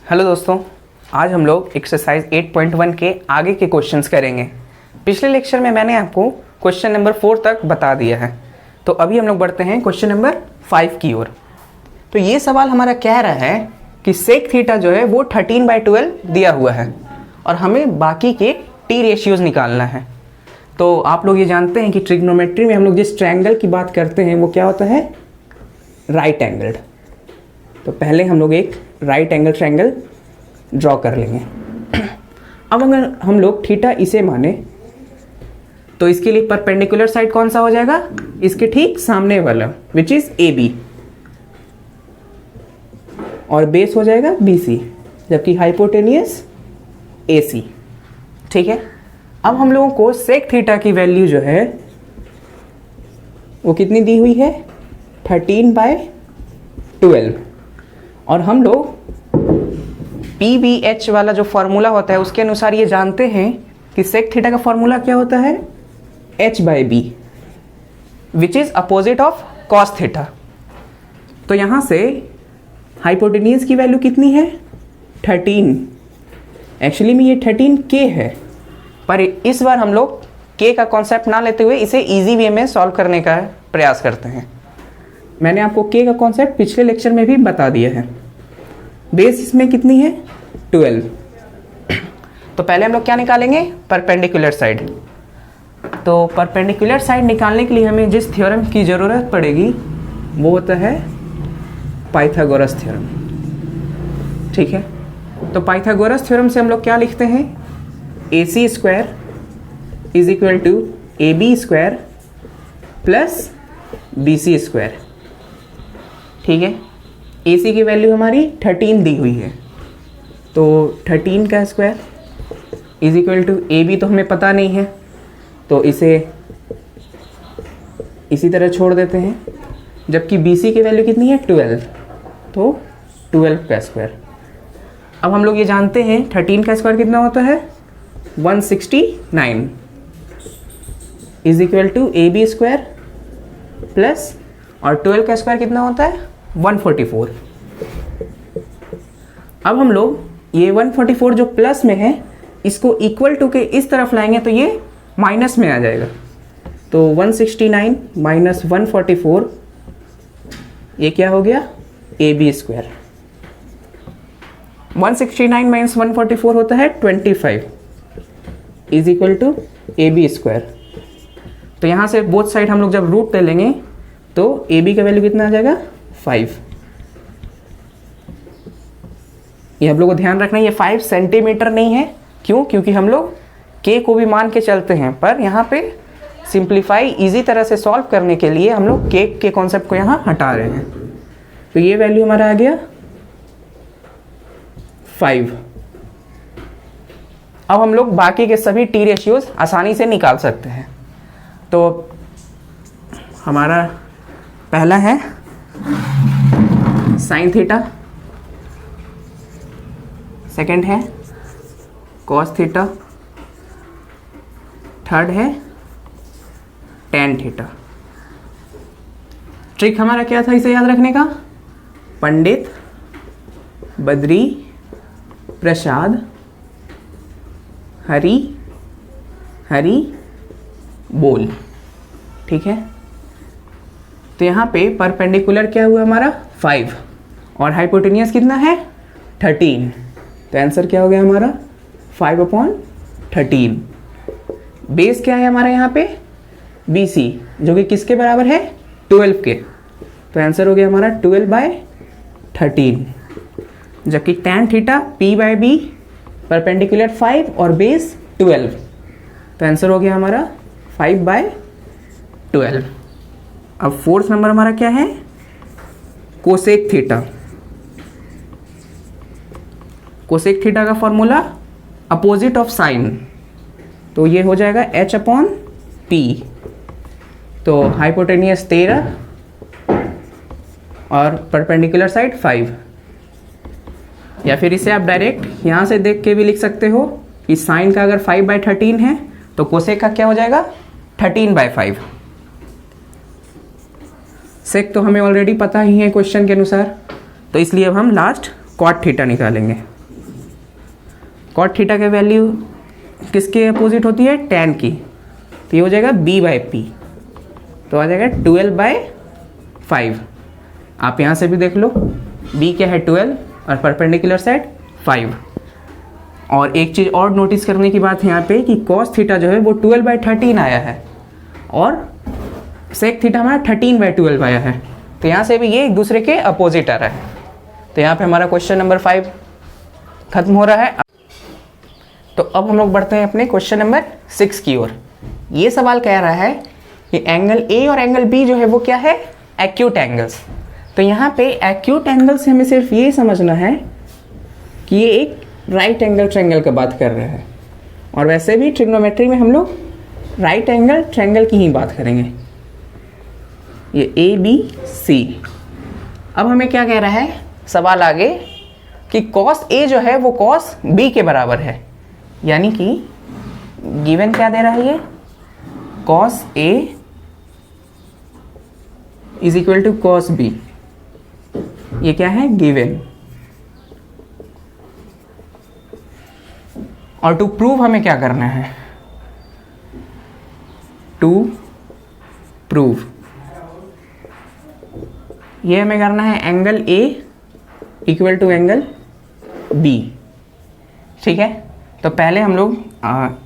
Hello दोस्तों, आज हम लोग एक्सरसाइज 8.1 के आगे के क्वेश्चंस करेंगे। पिछले लेक्चर में मैंने आपको क्वेश्चन नंबर 4 तक बता दिया है, तो अभी हम लोग बढ़ते हैं क्वेश्चन नंबर 5 की ओर। तो ये सवाल हमारा कह रहा है कि सेक थीटा जो है वो 13/12 दिया हुआ है और हमें बाकी के टी रेशियोज निकालना है। तो आप लोग ये जानते हैं कि ट्रिग्नोमेट्री में हम लोग जिस ट्रायंगल की बात करते हैं वो क्या होता है, राइट एंगल्ड। तो पहले हम लोग एक राइट एंगल ट्रायंगल ड्रॉ कर लेंगे। अब अगर हम लोग थीटा इसे माने तो इसके लिए परपेंडिकुलर साइड कौन सा हो जाएगा, इसके ठीक सामने वाला, विच इज ए बी, और बेस हो जाएगा BC, जबकि हाइपोटेनियस AC। ठीक है, अब हम लोगों को सेक थीटा की वैल्यू जो है वो कितनी दी हुई है, 13/12, और हम लोग PBH वाला जो फॉर्मूला होता है उसके अनुसार ये जानते हैं कि सेक थीटा का फॉर्मूला क्या होता है, H/B, which is opposite of cos theta. तो यहां से हाइपोटेन्यूज की वैल्यू कितनी है, 13। एक्चुअली में ये 13K है, पर इस बार हम लोग K का कॉन्सेप्ट ना लेते हुए इसे इजी वे में सॉल्व करने का प्रयास करते हैं। मैंने आपको K का कॉन्सेप्ट पिछले लेक्चर में भी बता दिया है। बेस इसमें कितनी है, 12। तो पहले हम लोग क्या निकालेंगे, परपेंडिकुलर साइड। तो परपेंडिकुलर साइड निकालने के लिए हमें जिस थ्योरम की ज़रूरत पड़ेगी वो होता है पाइथागोरस थ्योरम। ठीक है, तो पाइथागोरस थ्योरम से हम लोग क्या लिखते हैं, AC² is equal to AB² plus BC²। ठीक है, AC की वैल्यू हमारी 13 दी हुई है, तो 13 का square is equal to AB तो हमें पता नहीं है, तो इसे इसी तरह छोड़ देते हैं। जबकि BC की वैल्यू कितनी है, 12, तो 12 का स्क्वायर। अब हम लोग ये जानते हैं 13 का स्क्वायर कितना होता है, 169 is equal to AB² plus, और 12 का स्क्वायर कितना होता है, 144। अब हम लोग ये 144 जो प्लस में है इसको इक्वल टू के इस तरफ लाएंगे तो ये माइनस में आ जाएगा। तो 169 माइनस 144 ये क्या हो गया, AB²। 169 माइनस 144 होता है 25 इज इक्वल टू AB²। तो यहाँ से बोथ साइड हम लोग जब रूट ले लेंगे तो AB का वैल्यू कितना आ जाएगा, 5। ये हम लोग को ध्यान रखना है, ये 5 सेंटीमीटर नहीं है। क्यों, क्योंकि हम लोग K को भी मान के चलते हैं, पर यहाँ पे सिंप्लीफाई इजी तरह से सॉल्व करने के लिए हम लोग K के कॉन्सेप्ट को यहाँ हटा रहे हैं। तो ये वैल्यू हमारा आ गया 5। अब हम लोग बाकी के सभी टी रेशियोज आसानी से निकाल सकते हैं। तो हमारा पहला है साइन थीटा, सेकंड है कॉस थीटा, थर्ड है टेन थीटा। ट्रिक हमारा क्या था इसे याद रखने का, पंडित बद्री प्रसाद हरी हरी बोल। ठीक है, तो यहाँ पे परपेंडिकुलर क्या हुआ हमारा, 5, और हाइपोटेनियस कितना है, 13। तो आंसर क्या हो गया हमारा, 5/13। बेस क्या है हमारा यहाँ पे, BC, जो कि किसके बराबर है, 12 के। तो आंसर हो गया हमारा 12/13। जबकि tan थीटा P/B परपेंडिकुलर 5 और बेस 12, तो आंसर हो गया हमारा 5/12। अब फोर्थ नंबर हमारा क्या है, कोसेक थीटा। कोसेक थीटा का फॉर्मूला अपोजिट ऑफ साइन, तो ये हो जाएगा H/P। तो हाइपोटेनियस 13 और परपेंडिकुलर साइड 5, या फिर इसे आप डायरेक्ट यहाँ से देख के भी लिख सकते हो कि साइन का अगर 5/13 है तो कोसेक का क्या हो जाएगा, 13/5। सेक तो हमें ऑलरेडी पता ही है क्वेश्चन के अनुसार, तो इसलिए अब हम लास्ट कॉट थीटा निकालेंगे। कॉट थीटा की वैल्यू किसके अपोजिट होती है, tan की, तो ये हो जाएगा b/p, तो आ जाएगा 12/5। आप यहाँ से भी देख लो, b क्या है 12 और परपेंडिकुलर साइड 5। और एक चीज़ और नोटिस करने की बात है यहाँ पे कि cos थीटा जो है वो 12/13 आया है और sec थीटा हमारा 13/12 आया है, तो यहाँ से भी ये एक दूसरे के अपोजिट आ रहा है। तो यहाँ पे हमारा क्वेश्चन नंबर 5 खत्म हो रहा है। तो अब हम लोग बढ़ते हैं अपने क्वेश्चन नंबर 6 की ओर। ये सवाल कह रहा है कि एंगल ए और एंगल बी जो है वो क्या है, एक्यूट एंगल्स। तो यहाँ पे एक्यूट एंगल से हमें सिर्फ ये समझना है कि ये एक राइट एंगल ट्रायंगल का बात कर रहा है, और वैसे भी ट्रिग्नोमेट्री में हम लोग राइट एंगल ट्रायंगल की ही बात करेंगे। ये ए बी सी। अब हमें क्या कह रहा है सवाल आगे कि cos A जो है वो cos B के बराबर है, यानी कि गिवन क्या दे रहा है ये, cos A is equal to cos B। ये क्या है गिवन। और टू प्रूव हमें क्या करना है, टू प्रूव ये हमें करना है angle A equal to angle B। ठीक है, तो पहले हम लोग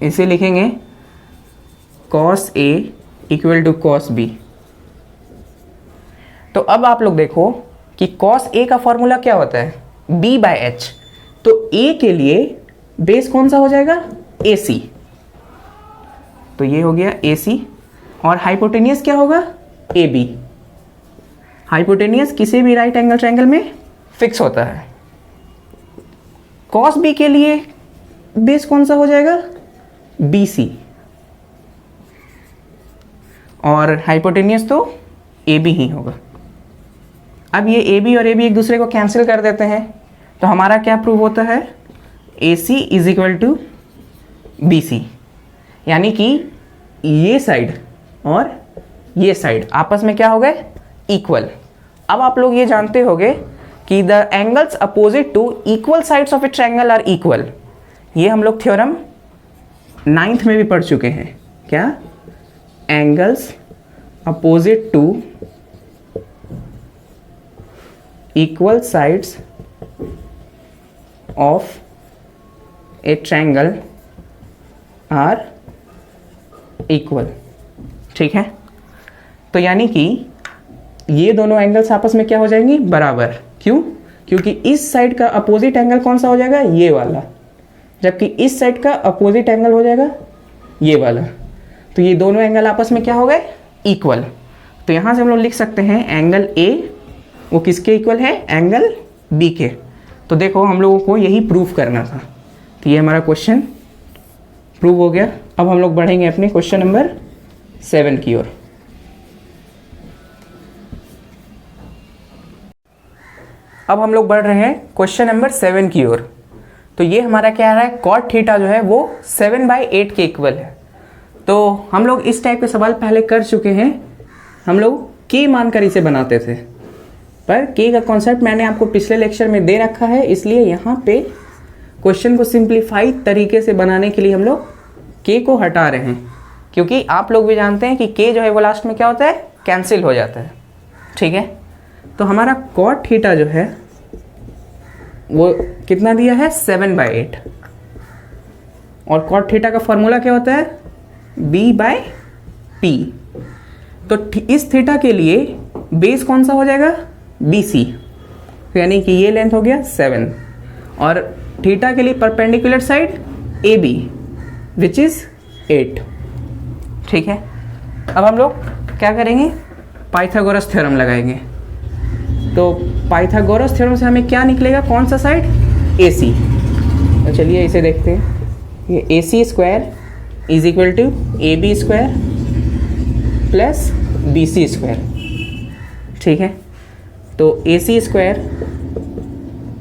इसे लिखेंगे cos A equal to cos B। तो अब आप लोग देखो कि cos A का फॉर्मूला क्या होता है, B/h। तो A के लिए बेस कौन सा हो जाएगा, AC। तो ये हो गया AC, और हाइपोटेनियस क्या होगा, AB। हाइपोटेनियस किसी भी राइट एंगल ट्रायंगल में फिक्स होता है। cos B के लिए बेस कौन सा हो जाएगा, BC, और हाइपोटेनियस तो AB ही होगा। अब ये AB और AB एक दूसरे को कैंसिल कर देते हैं, तो हमारा क्या प्रूव होता है, AC is equal to BC, यानी कि ये साइड और ये साइड आपस में क्या हो गए, इक्वल। अब आप लोग ये जानते होंगे कि the angles opposite to equal sides of a triangle are equal. ये हम लोग थ्योरम 9th में भी पढ़ चुके हैं। क्या, angles opposite to equal sides of a triangle are equal. ठीक है, तो यानी कि ये दोनों एंगल्स आपस में क्या हो जाएंगी, बराबर। क्यों, क्योंकि इस साइड का अपोजिट एंगल कौन सा हो जाएगा, ये वाला, जबकि इस साइड का अपोजिट एंगल हो जाएगा ये वाला। तो ये दोनों एंगल आपस में क्या हो गए, इक्वल। तो यहाँ से हम लोग लिख सकते हैं एंगल A वो किसके इक्वल है, एंगल B के। तो देखो हम लोगों को यही प्रूफ करना था, तो ये हमारा क्वेश्चन प्रूव हो गया। अब हम लोग बढ़ेंगे अपने क्वेश्चन नंबर 7 की ओर। अब हम लोग बढ़ रहे हैं क्वेश्चन नंबर 7 की ओर। तो ये हमारा क्या आ रहा है, कॉट थीटा जो है वो 7/8 के इक्वल है। तो हम लोग इस टाइप के सवाल पहले कर चुके हैं, हम लोग के मानकर इसे बनाते थे, पर के का कॉन्सेप्ट मैंने आपको पिछले लेक्चर में दे रखा है, इसलिए यहाँ पे क्वेश्चन को सिंप्लीफाई तरीके से बनाने के लिए हम लोग के को हटा रहे हैं, क्योंकि आप लोग भी जानते हैं कि के जो है वो लास्ट में क्या होता है, कैंसिल हो जाता है। ठीक है, तो हमारा कॉट थीटा जो है वो कितना दिया है, 7/8, और कॉट थीटा का फॉर्मूला क्या होता है, B/P। तो इस थीटा के लिए बेस कौन सा हो जाएगा, BC, तो यानी कि ये लेंथ हो गया 7, और थीटा के लिए perpendicular side AB which is 8। ठीक है, अब हम लोग क्या करेंगे, पाइथागोरस थ्योरम लगाएंगे। तो पाइथागोरस थ्योरम से हमें क्या निकलेगा, कौन सा साइड, AC। तो चलिए इसे देखते हैं। ये AC square is equal to AB square plus BC square. ठीक है, तो AC स्क्वायर,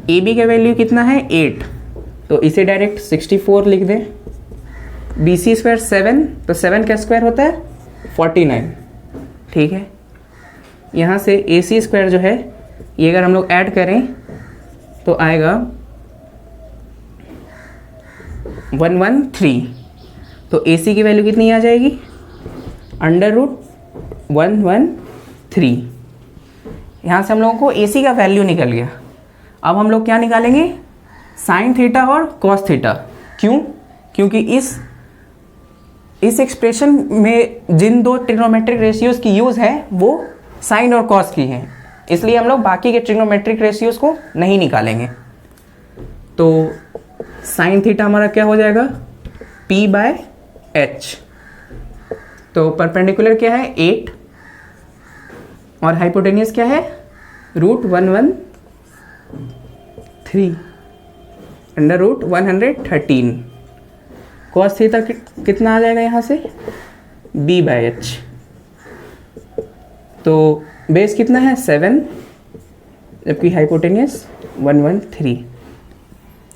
AB का वैल्यू कितना है, 8, तो इसे डायरेक्ट 64 लिख दें। BC स्क्वायर 7, तो 7 का स्क्वायर होता है 49। ठीक है, यहाँ से AC स्क्वायर जो है ये अगर हम लोग ऐड करें तो आएगा 113। तो AC की वैल्यू कितनी आ जाएगी, अंडर रूट 113। यहाँ से हम लोगों को AC का वैल्यू निकल गया। अब हम लोग क्या निकालेंगे, साइन थीटा और कॉस थीटा। क्यों, क्योंकि इस एक्सप्रेशन में जिन दो ट्रिग्नोमेट्रिक रेशियोज की यूज़ है वो साइन और कॉस की हैं, इसलिए हम लोग बाकी के ट्रिग्नोमेट्रिक रेशियोज को नहीं निकालेंगे। तो साइन थीटा हमारा क्या हो जाएगा, P/H। तो परपेंडिकुलर क्या है 8 और हाइपोटेनियस क्या है √113 अंडर रूट 113। कॉस थीटा कितना आ जाएगा यहाँ से, B/H। तो बेस कितना है 7, जबकि हाइपोटेनियस 113।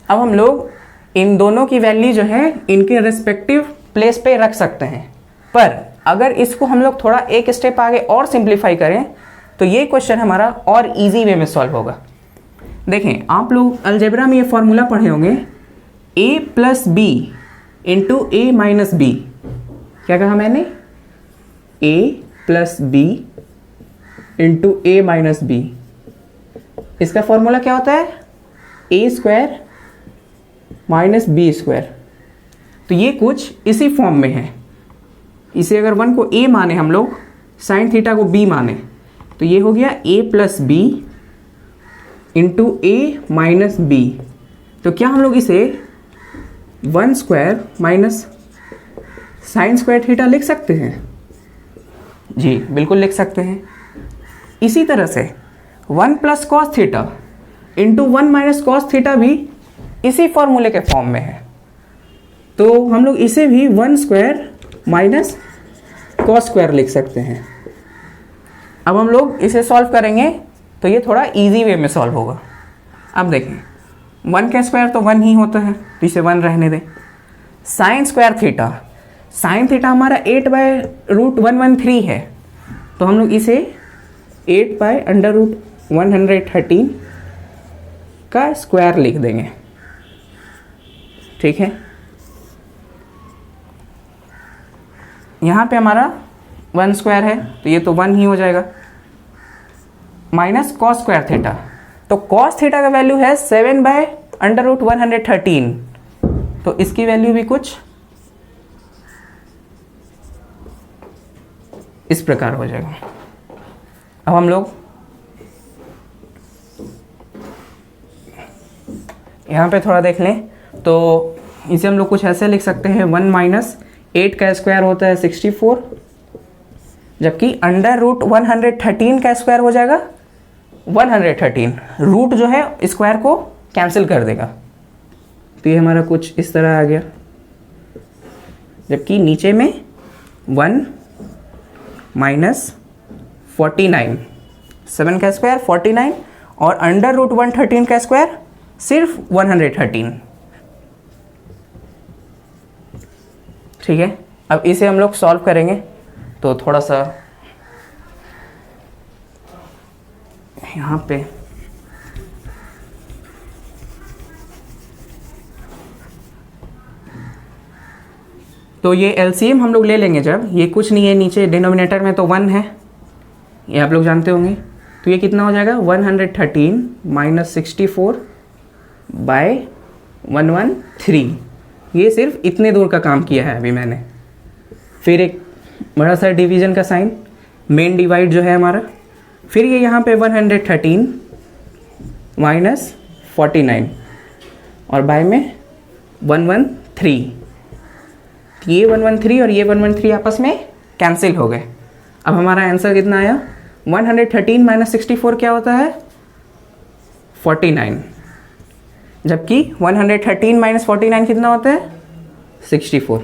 अब हम लोग इन दोनों की वैल्यू जो है इनके रेस्पेक्टिव प्लेस पे रख सकते हैं, पर अगर इसको हम लोग थोड़ा एक स्टेप आगे और सिंप्लीफाई करें तो ये क्वेश्चन हमारा और इजी वे में सॉल्व होगा। देखें, आप लोग अलजेब्रा में ये फॉर्मूला पढ़े होंगे, A+B इंटू A-B। क्या कहा मैंने, A+B इंटू A-B। इसका फॉर्मूला क्या होता है, A² माइनस B²। तो ये कुछ इसी फॉर्म में है। इसे अगर 1 को A माने हम लोग, साइन थीटा को B माने, तो ये हो गया A+B इंटू A-B। तो क्या हम लोग इसे 1² माइनस sin² थीटा लिख सकते हैं, जी बिल्कुल लिख सकते हैं। इसी तरह से 1 + cos theta into 1 - cos theta भी इसी फॉर्मूले के फॉर्म में है। तो हम लोग इसे भी 1² माइनस cos² लिख सकते हैं। अब हम लोग इसे सॉल्व करेंगे तो ये थोड़ा इजी वे में सॉल्व होगा। अब देखें, 1 का स्क्वायर तो 1 ही होता है, तो इसे 1 रहने दें। sin² थीटा, साइन थीटा हमारा 8/√113 है, तो हम लोग इसे 8/√113 का स्क्वायर लिख देंगे, ठीक है। यहाँ पे हमारा 1² है, तो ये तो 1 ही हो जाएगा, माइनस cos² थीटा। तो cos थीटा का वैल्यू है 7/√113, तो इसकी वैल्यू भी कुछ इस प्रकार हो जाएगा। अब हम लोग यहाँ पे थोड़ा देख लें, तो इसे हम लोग कुछ ऐसे लिख सकते हैं, 1 - 8 का स्क्वायर होता है 64, जबकि √113 का स्क्वायर हो जाएगा 113। रूट जो है स्क्वायर को कैंसिल कर देगा, तो ये हमारा कुछ इस तरह आ गया। जबकि नीचे में 1 - 49, 7 का स्क्वायर 49 और √113 का स्क्वायर सिर्फ 113, ठीक है। अब इसे हम लोग सॉल्व करेंगे, तो थोड़ा सा यहाँ पे तो ये एलसीएम हम लोग ले लेंगे जब, ये कुछ नहीं है, नीचे डिनोमिनेटर में तो 1 है, ये आप लोग जानते होंगे। तो ये कितना हो जाएगा 113 - 64/113। ये सिर्फ इतने दूर का काम किया है अभी मैंने। फिर एक बड़ा सा डिवीजन का साइन, मेन डिवाइड जो है हमारा, फिर ये यहाँ पे 113 - 49 और बाय में 113। ये 113 और ये 113 आपस में कैंसिल हो गए। अब हमारा आंसर कितना आया, 113 - 64 क्या होता है 49, जबकि 113 - 49 कितना होता है 64।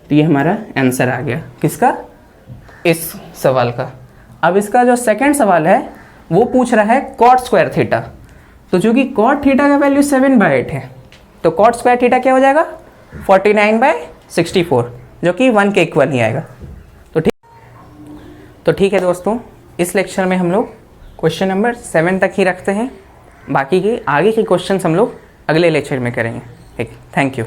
तो ये हमारा आंसर आ गया किसका, इस सवाल का। अब इसका जो सेकंड सवाल है वो पूछ रहा है cot² थीटा। तो चूंकि cot थीटा का वैल्यू 7/8 है, तो cot² थीटा क्या हो जाएगा 49/64, जो कि 1 के इक्वल ही आएगा। तो ठीक है दोस्तों, इस लेक्चर में हम लोग क्वेश्चन नंबर 7 तक ही रखते हैं। बाकी के आगे के क्वेश्चंस हम लोग अगले लेक्चर में करेंगे। ठीक, थैंक यू।